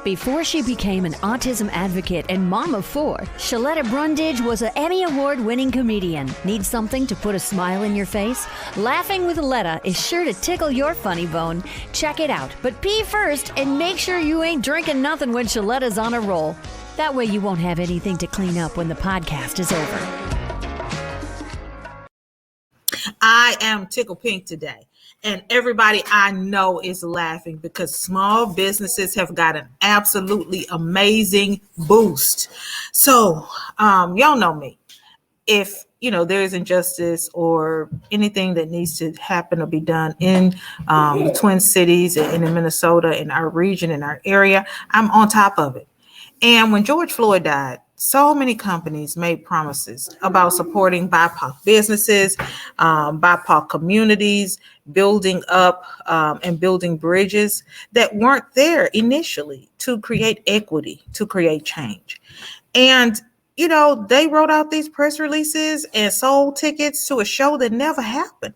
Before she became an autism advocate and mom of 4, Sheletta Brundage was an Emmy Award-winning comedian. Need something to put a smile in your face? Laughing with Letta is sure to tickle your funny bone. Check it out, but pee first and make sure you ain't drinking nothing when Sheletta's on a roll. That way you won't have anything to clean up when the podcast is over. I am Tickle Pink today, and everybody I know is laughing because small businesses have got an absolutely amazing boost. So, y'all know me. If there is injustice or anything that needs to happen or be done in the Twin Cities and in Minnesota, in our region, in our area, I'm on top of it. And when George Floyd died, so many companies made promises about supporting BIPOC businesses, BIPOC communities, building up and building bridges that weren't there initially to create equity, to create change. And, they wrote out these press releases and sold tickets to a show that never happened.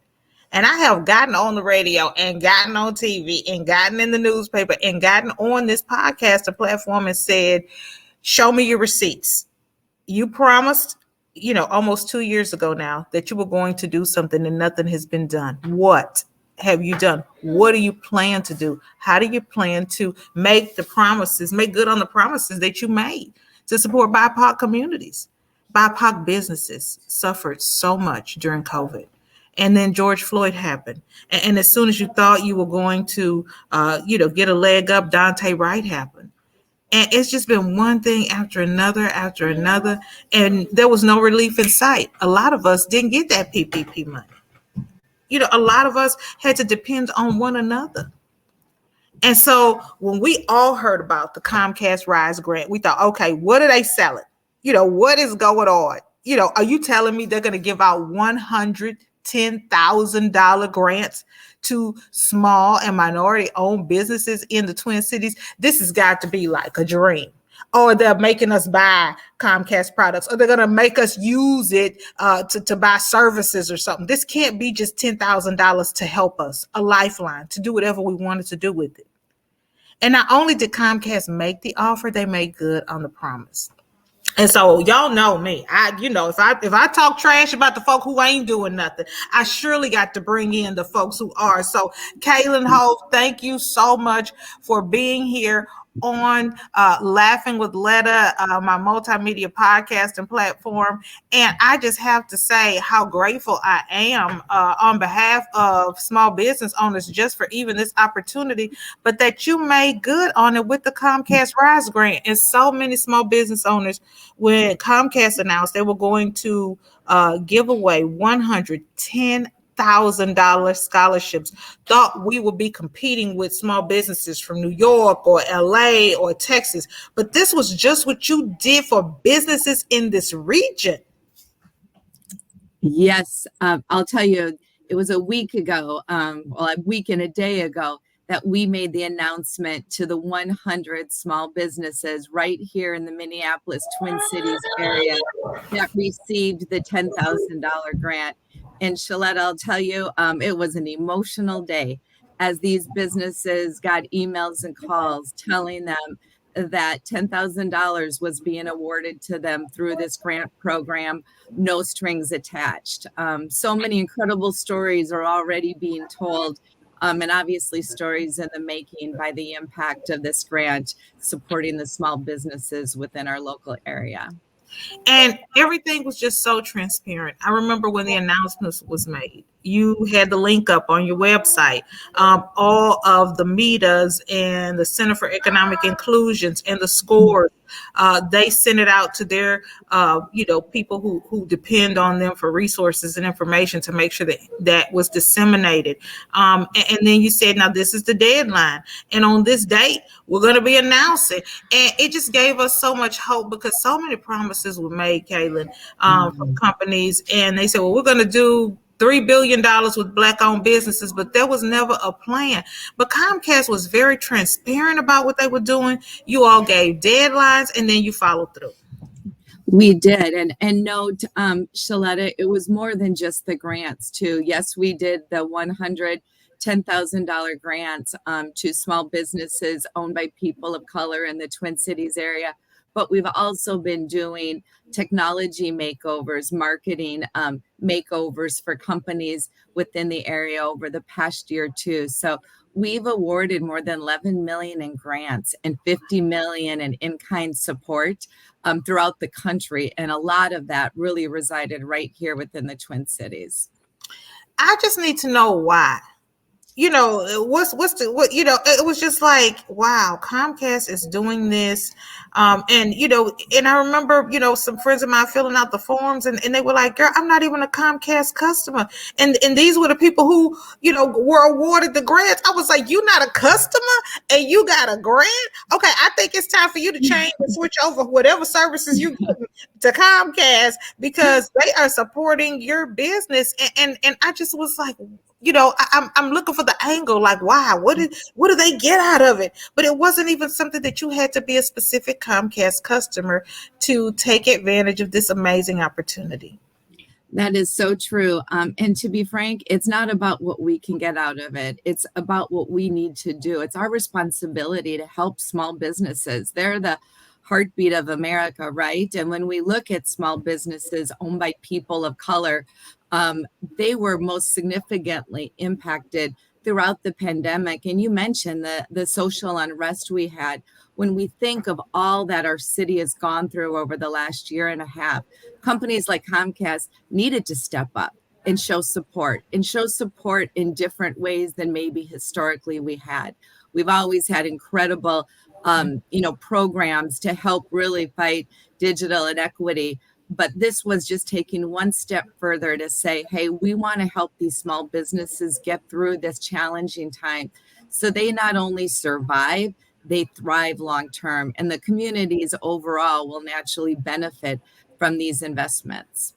And I have gotten on the radio and gotten on TV and gotten in the newspaper and gotten on this podcast platform and said, show me your receipts. You promised, almost 2 years ago now that you were going to do something and nothing has been done. What have you done? What do you plan to do? How do you plan to make good on the promises that you made to support BIPOC communities? BIPOC businesses suffered so much during COVID. And then George Floyd happened. And as soon as you thought you were going to, get a leg up, Dante Wright happened. And it's just been one thing after another, and there was no relief in sight. A lot of us didn't get that PPP money. A lot of us had to depend on one another. And so when we all heard about the Comcast Rise grant, we thought, okay, what are they selling? What is going on? Are you telling me they're going to give out $110,000 grants to small and minority-owned businesses in the Twin Cities? This has got to be like a dream. Or they're making us buy Comcast products, or they're going to make us use it to buy services or something. This can't be just $10,000 to help us, a lifeline, to do whatever we wanted to do with it. And not only did Comcast make the offer, they made good on the promise. And so y'all know me. If I talk trash about the folk who ain't doing nothing, I surely got to bring in the folks who are. So Kaylin Hope, thank you so much for being here on Laughing with Letta, my multimedia podcast and platform. And I just have to say how grateful I am on behalf of small business owners just for even this opportunity, but that you made good on it with the Comcast Rise grant. And so many small business owners, when Comcast announced they were going to give away $110,000 scholarships, thought we would be competing with small businesses from New York or LA or Texas. But this was just what you did for businesses in this region. Yes, I'll tell you, it was a week ago, a week and a day ago, that we made the announcement to the 100 small businesses right here in the Minneapolis Twin Cities area that received the $10,000 grant. And Sheletta, I'll tell you, it was an emotional day as these businesses got emails and calls telling them that $10,000 was being awarded to them through this grant program, no strings attached. So many incredible stories are already being told, and obviously stories in the making by the impact of this grant supporting the small businesses within our local area. And everything was just so transparent. I remember when the announcement was made, you had the link up on your website, all of the MEDAs and the Center for Economic Inclusions and the scores. They sent it out to their, people who depend on them for resources and information to make sure that was disseminated. And then you said, now this is the deadline. And on this date, we're going to be announcing. And it just gave us so much hope because so many promises were made, Kaylin, from companies. And they said, well, we're going to do $3 billion with Black-owned businesses, but there was never a plan. But Comcast was very transparent about what they were doing. You all gave deadlines, and then you followed through. We did. And note, Sheletta, it was more than just the grants, too. Yes, we did the $10,000 grants to small businesses owned by people of color in the Twin Cities area. But we've also been doing technology makeovers, marketing makeovers for companies within the area over the past year too. So we've awarded more than 11 million in grants and 50 million in in-kind support throughout the country. And a lot of that really resided right here within the Twin Cities. I just need to know why. It was just like, wow, Comcast is doing this. And I remember, some friends of mine filling out the forms and they were like, girl, I'm not even a Comcast customer. And these were the people who, were awarded the grants. I was like, you're not a customer and you got a grant? Okay, I think it's time for you to change and switch over whatever services you get to Comcast because they are supporting your business. And I just was like, I'm looking for the angle, like, why? What do they get out of it? But it wasn't even something that you had to be a specific Comcast customer to take advantage of this amazing opportunity. That is so true. And to be frank, it's not about what we can get out of it. It's about what we need to do. It's our responsibility to help small businesses. They're the heartbeat of America, right? And when we look at small businesses owned by people of color, they were most significantly impacted throughout the pandemic. And you mentioned the social unrest we had. When we think of all that our city has gone through over the last year and a half, companies like Comcast needed to step up and show support in different ways than maybe historically we had. We've always had incredible programs to help really fight digital inequity. But this was just taking one step further to say, hey, we want to help these small businesses get through this challenging time so they not only survive, they thrive long term. And the communities overall will naturally benefit from these investments.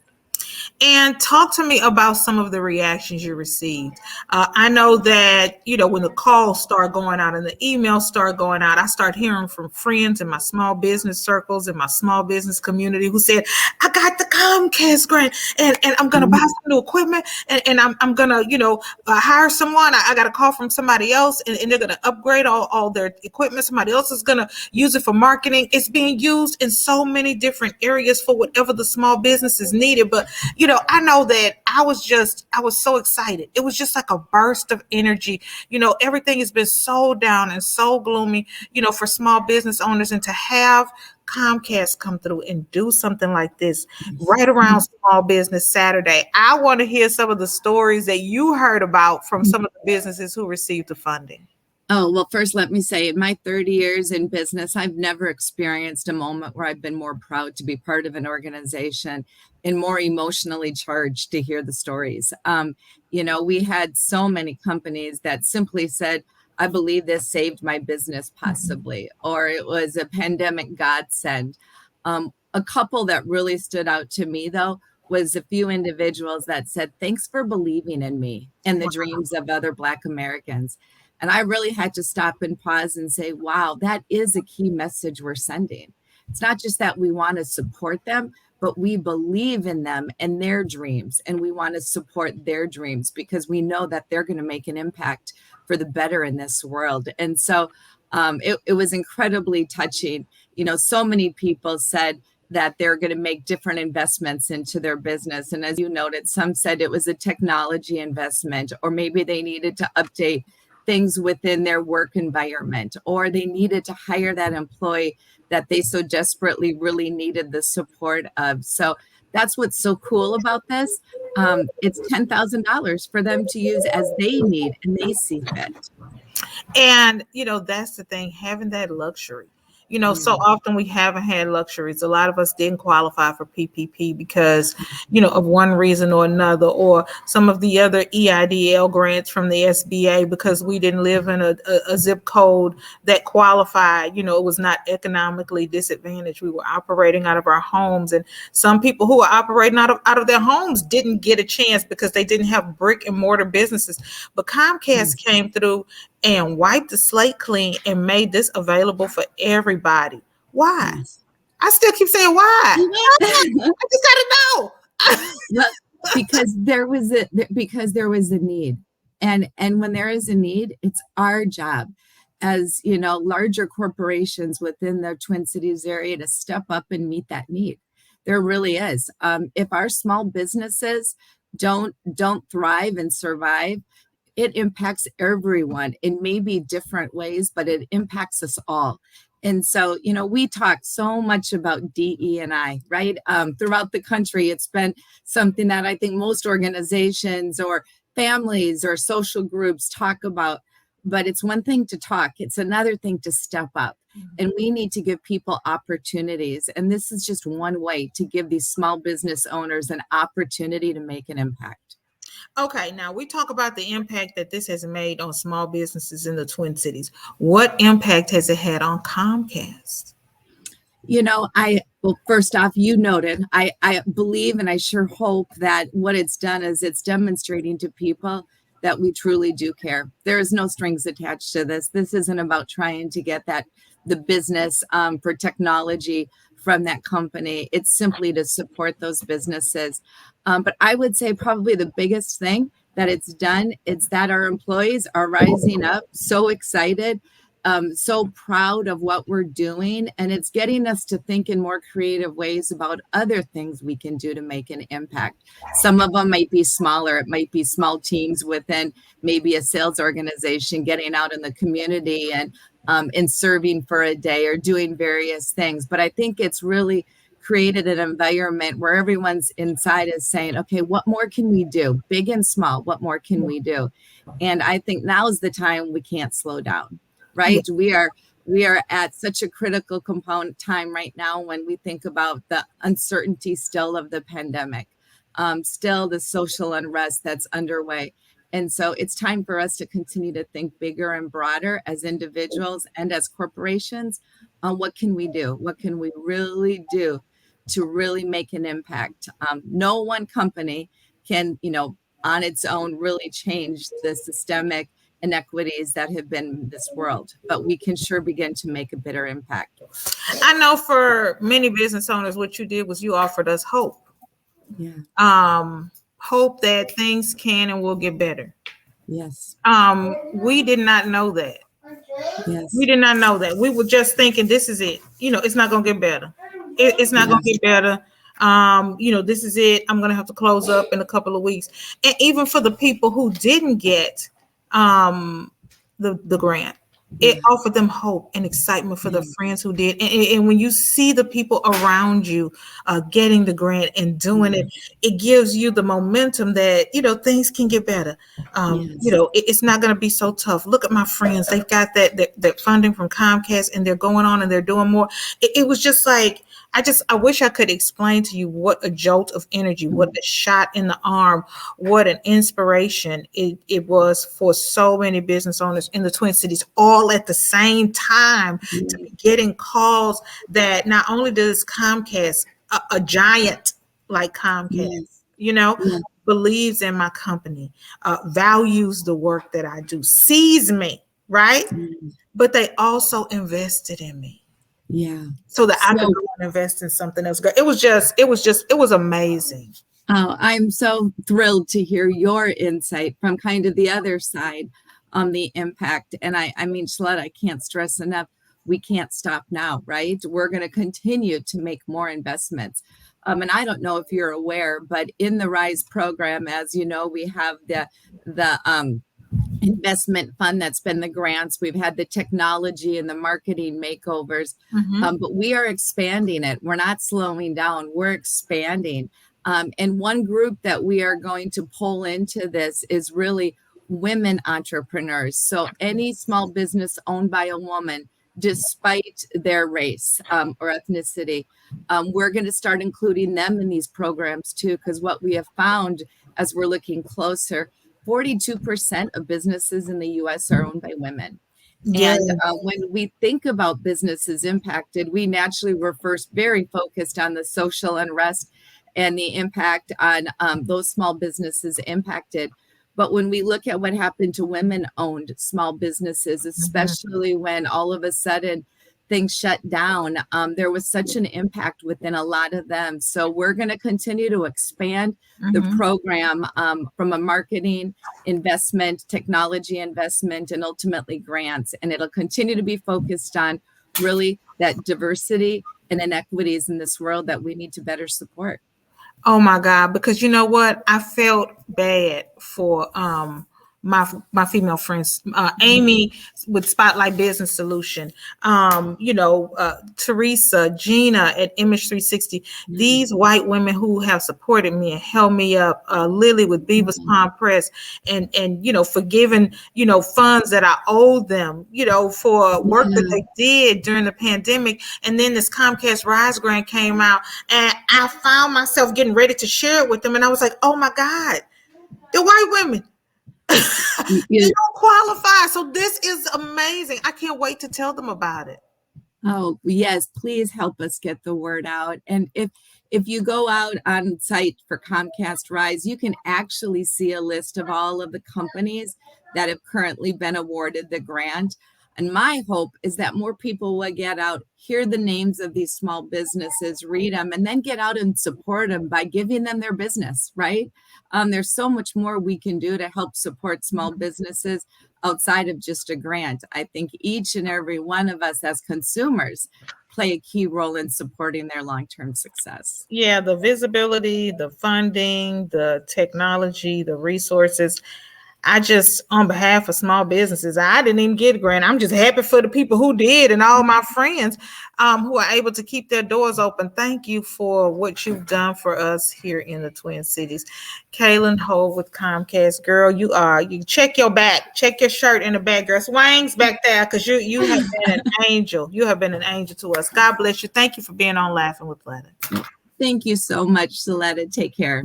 And talk to me about some of the reactions you received. I know that, when the calls start going out and the emails start going out, I start hearing from friends in my small business circles, in my small business community who said, I got the Comcast grant and I'm going to buy some new equipment and I'm going to, hire someone. I got a call from somebody else and they're going to upgrade all their equipment. Somebody else is going to use it for marketing. It's being used in so many different areas for whatever the small business is needed. But I know that I was so excited. It was just like a burst of energy. Everything has been so down and so gloomy, for small business owners, and to have Comcast come through and do something like this right around Small Business Saturday. I want to hear some of the stories that you heard about from some of the businesses who received the funding. Oh, well, first, let me say, in my 30 years in business, I've never experienced a moment where I've been more proud to be part of an organization and more emotionally charged to hear the stories. We had so many companies that simply said, I believe this saved my business possibly, or it was a pandemic godsend. A couple that really stood out to me, though, was a few individuals that said, thanks for believing in me and the dreams of other Black Americans. And I really had to stop and pause and say, wow, that is a key message we're sending. It's not just that we want to support them, but we believe in them and their dreams. And we want to support their dreams because we know that they're going to make an impact for the better in this world. And so it was incredibly touching. So many people said that they're going to make different investments into their business. And as you noted, some said it was a technology investment, or maybe they needed to update things within their work environment, or they needed to hire that employee that they so desperately really needed the support of. So that's what's so cool about this. It's $10,000 for them to use as they need and they see fit. And, that's the thing, having that luxury. So often we haven't had luxuries. A lot of us didn't qualify for PPP because, of one reason or another, or some of the other EIDL grants from the SBA because we didn't live in a zip code that qualified. It was not economically disadvantaged. We were operating out of our homes, and some people who were operating out of their homes didn't get a chance because they didn't have brick and mortar businesses. But Comcast came through and wiped the slate clean and made this available for everybody. Why? Yes. I still keep saying why. I just gotta know. Because there was a need. And when there is a need, it's our job as, larger corporations within the Twin Cities area to step up and meet that need. There really is. If our small businesses don't thrive and survive, it impacts everyone in maybe different ways, but it impacts us all. And so, we talk so much about DE&I, right? Throughout the country, it's been something that I think most organizations or families or social groups talk about. But it's one thing to talk, it's another thing to step up. And we need to give people opportunities. And this is just one way to give these small business owners an opportunity to make an impact. Okay, now we talk about the impact that this has made on small businesses in the Twin Cities. What impact has it had on Comcast? Well, first off, you noted, I believe and I sure hope that what it's done is it's demonstrating to people that we truly do care. There is no strings attached to this. This isn't about trying to get the business for technology from that company. It's simply to support those businesses. But I would say probably the biggest thing that it's done is that our employees are rising up, so excited, so proud of what we're doing. And it's getting us to think in more creative ways about other things we can do to make an impact. Some of them might be smaller. It might be small teams within maybe a sales organization getting out in the community and serving for a day or doing various things. But I think it's really created an environment where everyone's inside is saying, okay, what more can we do? Big and small, what more can we do? And I think now is the time we can't slow down, right? Yeah. We are at such a critical component time right now when we think about the uncertainty still of the pandemic, still the social unrest that's underway. And so it's time for us to continue to think bigger and broader as individuals and as corporations on what can we do? What can we really do to really make an impact? No one company can, on its own really change the systemic inequities that have been in this world, but we can sure begin to make a better impact. I know for many business owners, what you did was you offered us hope. Yeah. Hope that things can and will get better. Yes. We did not know that. Yes. We did not know that. We were just thinking this is it. It's not going to get better. It's not going to get better. This is it. I'm going to have to close up in a couple of weeks. And even for the people who didn't get the grant, it offered them hope and excitement for their friends who did. And when you see the people around you getting the grant and doing it, it gives you the momentum that, things can get better. It's not going to be so tough. Look at my friends. They've got that funding from Comcast and they're going on and they're doing more. It was just like, I wish I could explain to you what a jolt of energy, what a shot in the arm, what an inspiration it was for so many business owners in the Twin Cities, all at the same time, to be getting calls that not only does Comcast, a giant like Comcast, believes in my company, values the work that I do, sees me, right? But they also invested in me. Yeah. So that I could go and invest in something else. It was amazing. Oh, I'm so thrilled to hear your insight from kind of the other side on the impact. And I mean, Sheletta, I can't stress enough, we can't stop now, right? We're going to continue to make more investments. And I don't know if you're aware, but in the RISE program, as you know, we have the investment fund that's been the grants. We've had the technology and the marketing makeovers, but we are expanding it. We're not slowing down. We're expanding. And one group that we are going to pull into this is really women entrepreneurs. So any small business owned by a woman, despite their race or ethnicity, we're going to start including them in these programs too, because what we have found as we're looking closer, 42% of businesses in the U.S. are owned by women. Yeah. And when we think about businesses impacted, we naturally were first very focused on the social unrest and the impact on those small businesses impacted. But when we look at what happened to women-owned small businesses, especially when all of a sudden things shut down, there was such an impact within a lot of them. So we're going to continue to expand the program from a marketing investment, technology investment, and ultimately grants. And it'll continue to be focused on really that diversity and inequities in this world that we need to better support. Oh my God, because you know what? I felt bad for my female friends, Amy with Spotlight Business Solution, Teresa, Gina at Image 360, these white women who have supported me and held me up, Lily with Beaver's Palm Press, and for giving, funds that I owed them, for work that they did during the pandemic. And then this Comcast Rise grant came out, and I found myself getting ready to share it with them. And I was like, oh my God, the white women. They don't qualify. So this is amazing. I can't wait to tell them about it. Oh, yes. Please help us get the word out. And if you go out on site for Comcast Rise, you can actually see a list of all of the companies that have currently been awarded the grant. And my hope is that more people will get out, hear the names of these small businesses, read them, and then get out and support them by giving them their business, right? There's so much more we can do to help support small businesses outside of just a grant. I think each and every one of us as consumers play a key role in supporting their long-term success. Yeah, the visibility, the funding, the technology, the resources. I just, on behalf of small businesses, I didn't even get a grant. I'm just happy for the people who did and all my friends who are able to keep their doors open. Thank you for what you've done for us here in the Twin Cities. Kaylin Ho with Comcast. Girl, you check your back, check your shirt in the back, girl. Swang's back there because you have been an angel. You have been an angel to us. God bless you. Thank you for being on Laughing with Letta. Thank you so much, Sheletta. Take care.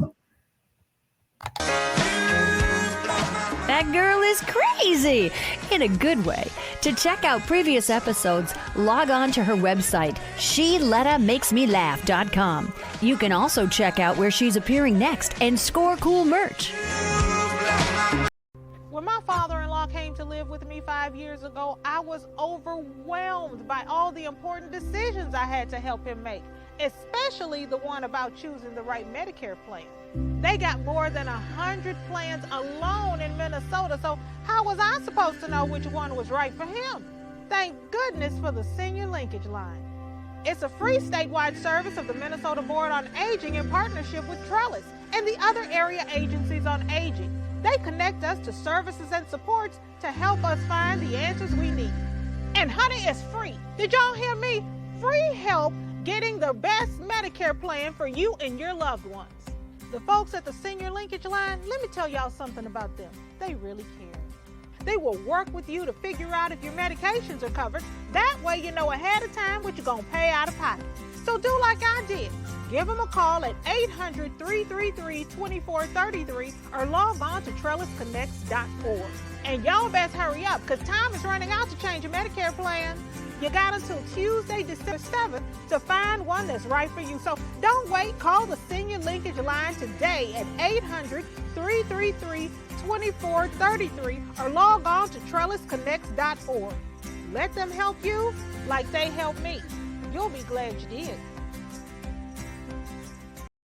That girl is crazy in a good way. To check out previous episodes, log on to her website, SheLettaMakesMeLaugh.com. You can also check out where she's appearing next and score cool merch. When my father-in-law came to live with me 5 years ago, I was overwhelmed by all the important decisions I had to help him make, especially the one about choosing the right Medicare plan. They got more than 100 plans alone in Minnesota, so how was I supposed to know which one was right for him? Thank goodness for the Senior Linkage Line. It's a free statewide service of the Minnesota Board on Aging in partnership with Trellis and the other area agencies on aging. They connect us to services and supports to help us find the answers we need. And honey, it's free. Did y'all hear me? Free help getting the best Medicare plan for you and your loved ones. The folks at the Senior Linkage Line, let me tell y'all something about them. They really care. They will work with you to figure out if your medications are covered. That way you know ahead of time what you're going to pay out of pocket. So do like I did. Give them a call at 800-333-2433 or log on to trellisconnects.org. And y'all best hurry up because time is running out to change your Medicare plan. You got until Tuesday, December 7th to find one that's right for you. So don't wait. Call the Senior Linkage Line today at 800-333-2433 or log on to trellisconnects.org. Let them help you like they helped me. You'll be glad you did.